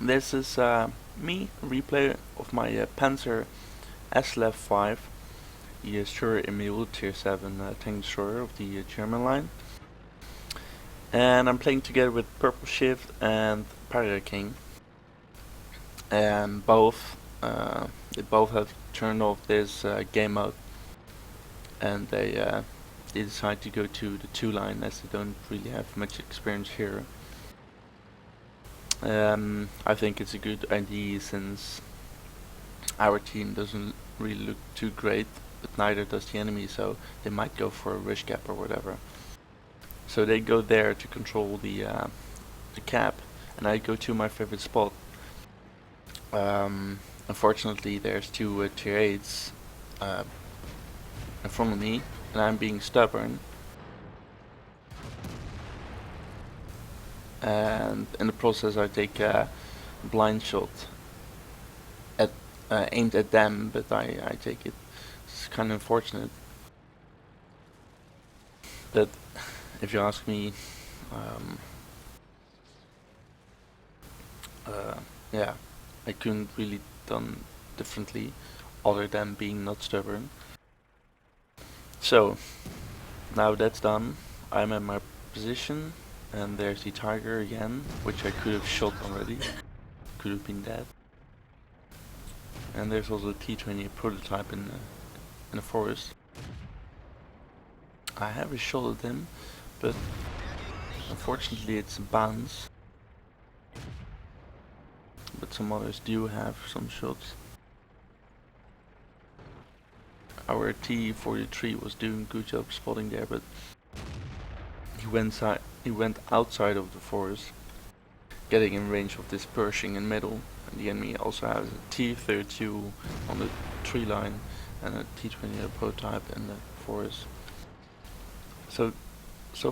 This is me, replay of my Panzer Sfl V, the Sure Emil Tier 7 tank destroyer of the German line. And I'm playing together with Purple Shift and Pirate King. And they both have turned off this game mode, and they decide to go to the 2 line as they don't really have much experience here. I think it's a good idea since our team doesn't really look too great, but neither does the enemy, so they might go for a rush cap or whatever. So they go there to control the cap, and I go to my favorite spot. Unfortunately, there's 2 tier 8s in front of me, and I'm being stubborn. And in the process I take a blind shot at aimed at them, but I take it. It's kind of unfortunate. But if you ask me, yeah, I couldn't really done differently other than being not stubborn. So now that's done, I'm at my position. And there's the tiger again, which I could have shot already. Could have been dead. And there's also a T-20 prototype in the forest. I have a shot at him, but unfortunately it's a bounce. But some others do have some shots. Our T-43 was doing a good job spotting there, but he went outside of the forest, getting in range of this Pershing in middle, and the enemy also has a T-32 on the 3 line and a T-20 prototype in the forest. So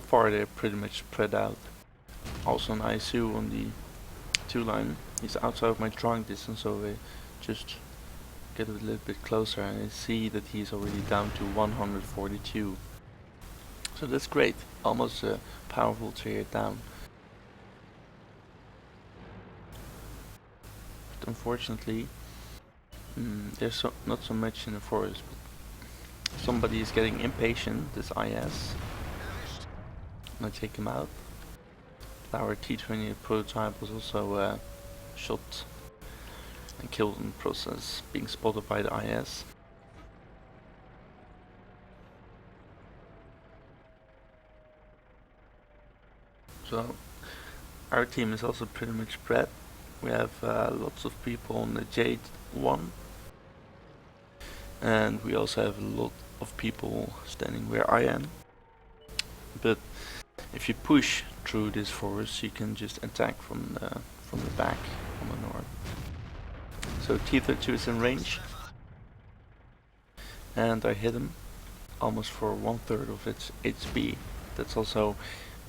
far they're pretty much spread out. Also an ISU on the 2 line. He's outside of my drawing distance, so I just get a little bit closer and I see that he's already down to 142. So that's great, almost powerful to tear it down. But unfortunately, there's not so much in the forest. But somebody is getting impatient, this IS. And I take him out. Our T-20 prototype was also shot and killed in the process, being spotted by the IS. So our team is also pretty much spread. We have lots of people on the J1, and we also have a lot of people standing where I am. But if you push through this forest, you can just attack from the back on the north. So T-32 is in range, and I hit him almost for 1/3 of its HP. That's also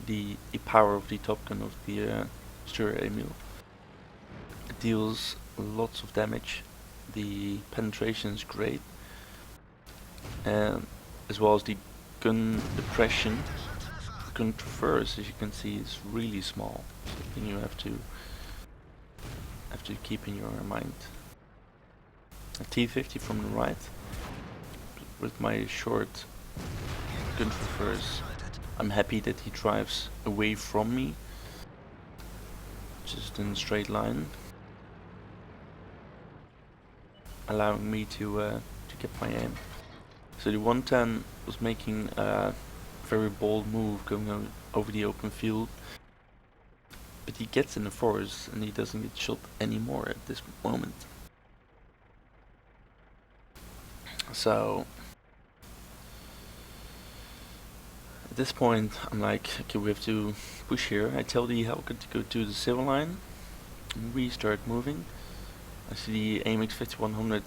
the power of the top gun of the Sture Emil. It deals lots of damage. The penetration is great, and as well as the gun depression. The gun traverse, as you can see, is really small. Something you have to keep in your mind. A T-50 from the right, with my short gun traverse. I'm happy that he drives away from me, just in a straight line, allowing me to get my aim. So the 110 was making a very bold move going over the open field, but he gets in the forest and he doesn't get shot anymore at this moment. So at this point, I'm like, okay, we have to push here. I tell the Helker to go to the civil line, and we start moving. I see the AMX 5100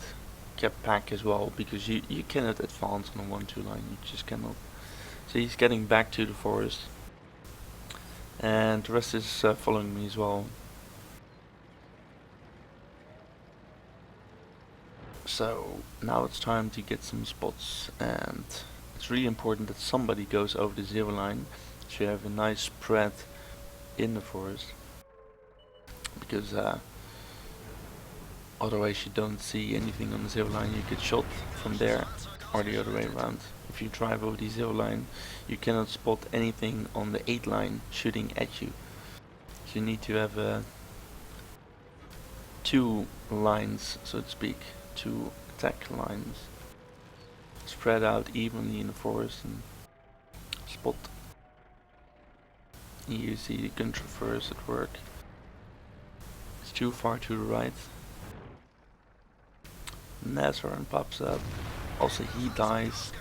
kept back as well, because you cannot advance on a 1-2 line, you just cannot. So he's getting back to the forest, and the rest is following me as well. So now it's time to get some spots, and it's really important that somebody goes over the zero line, so you have a nice spread in the forest, because Otherwise you don't see anything on the zero line, you get shot from there, or the other way around. If you drive over the zero line, you cannot spot anything on the 8 line shooting at you. So you need to have two lines, so to speak, two attack lines, spread out evenly in the forest and spot. Here you see the gun traverse at work. It's too far to the right. Nazaran pops up. Also he dies.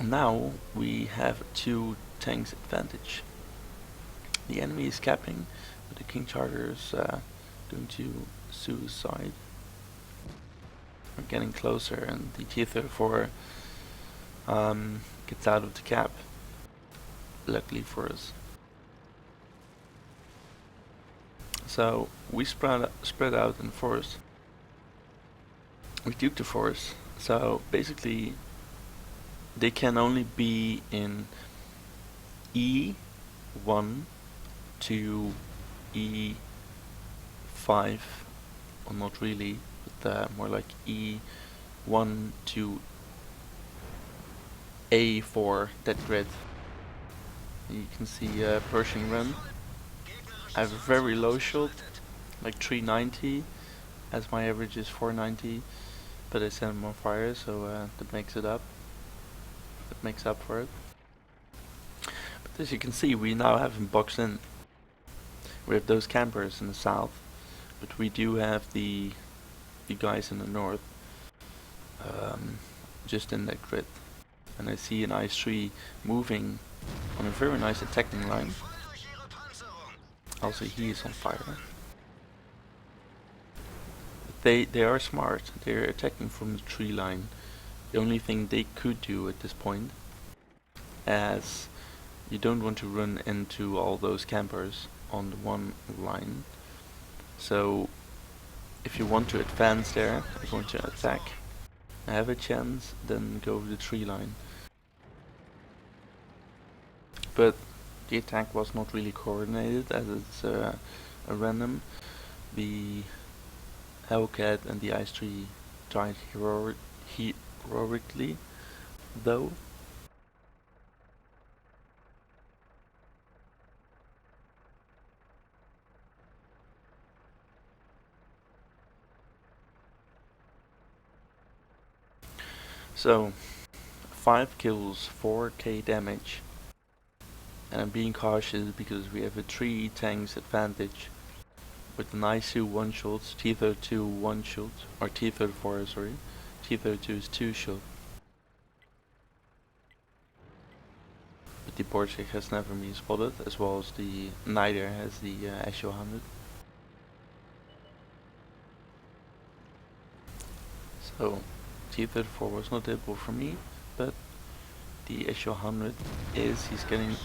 Now we have 2 tanks advantage. The enemy is capping, but the King Charger is going to suicide. We're getting closer and the T-34 gets out of the cap. Luckily for us. So we spread out in the forest. We took the forest. So basically they can only be in E1 to E5, or not really, but more like E1 to A4, that grid. You can see Pershing run. I have a very low shot, like 390, as my average is 490, but I set him on fire, so that makes it up. That makes up for it. But as you can see, we now have him boxed in. We have those campers in the south, but we do have the guys in the north, just in that grid. And I see an ice tree moving on a very nice attacking line. Also he is on fire. They are smart. They're attacking from the tree line. The only thing they could do at this point, as you don't want to run into all those campers on the one line. So if you want to advance there, if you want to attack, have a chance, then go over the tree line. But the attack was not really coordinated, as it's a random. The Hellcat and the Ice Tree died heroically, though. So, 5 kills, 4k damage. And I'm being cautious because we have a 3 tanks advantage with an ISU 1 shot, T-32 1 shot, or T-34 sorry, T-32 is 2 shot. But the Borsig has never been spotted, as well as neither has the Sfl 100. So T-34 was not able for me, but the Sfl 100 is, he's getting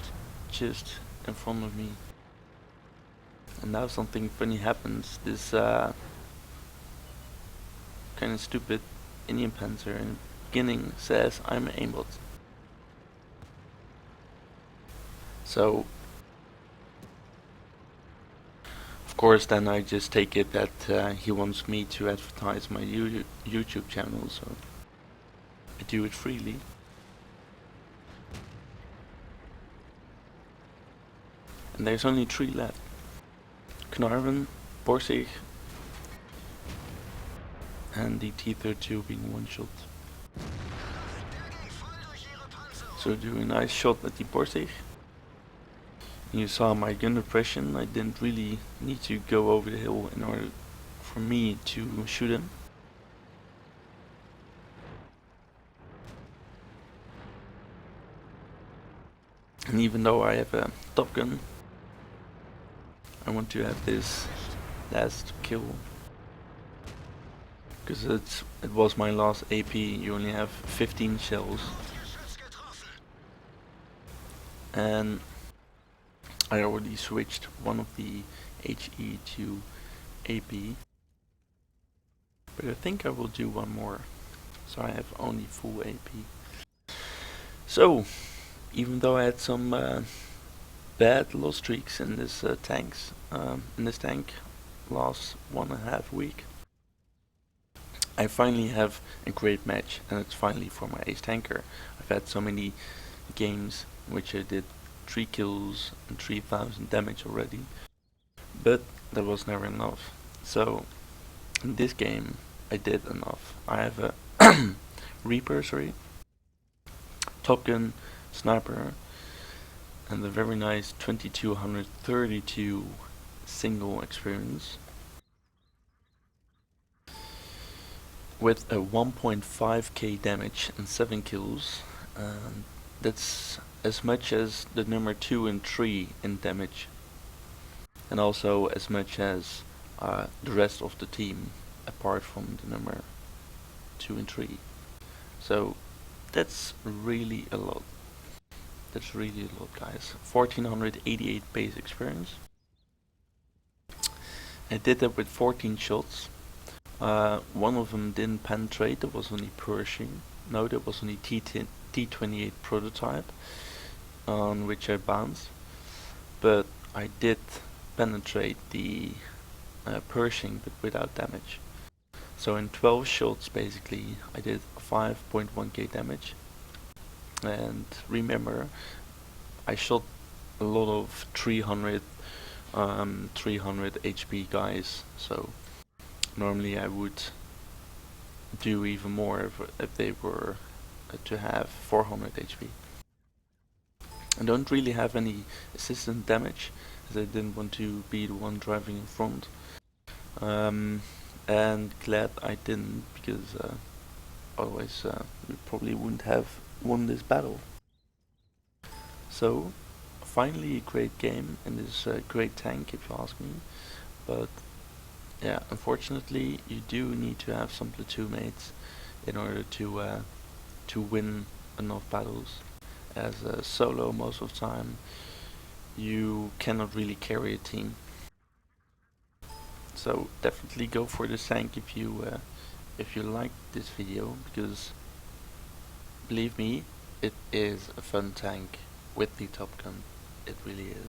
just in front of me. And now something funny happens. This kind of stupid Indian Panzer in the beginning says I'm aimbot. So of course then I just take it that he wants me to advertise my YouTube channel, so I do it freely. And there's only 3 left. Knarven, Borsig, and the T-32 being 1 shot. So doing a nice shot at the Borsig. You saw my gun depression. I didn't really need to go over the hill in order for me to shoot him. And even though I have a Top Gun, I want to have this last kill, because it was my last AP. You only have 15 shells, and I already switched one of the HE to AP, but I think I will do one more, so I have only full AP. So even though I had some bad loss streaks in this tank, last 1.5 week, I finally have a great match, and it's finally for my ace tanker. I've had so many games in which I did 3 kills and 3000 damage already, but that was never enough. So in this game I did enough. I have a Reaper, Top Gun, Sniper, and the very nice 2232 single experience with a 1.5k damage and 7 kills. That's as much as the number 2 and 3 in damage, and also as much as the rest of the team apart from the number 2 and 3. So that's really a lot. That's really a lot, guys. 1488 base experience. I did that with 14 shots. One of them didn't penetrate, that was only Pershing. No, that was only T28 prototype on which I bounced. But I did penetrate the Pershing, but without damage. So in 12 shots basically I did 5.1k damage. And remember, I shot a lot of 300 HP guys, so normally I would do even more if they were to have 400 HP. I don't really have any assistant damage, as I didn't want to be the one driving in front. And glad I didn't, because otherwise we probably wouldn't have won this battle. So finally a great game, and this great tank if you ask me, but yeah, unfortunately you do need to have some platoon mates in order to win enough battles, as solo most of the time you cannot really carry a team. So definitely go for this tank if you like this video, because believe me, it is a fun tank with the Top Gun. It really is.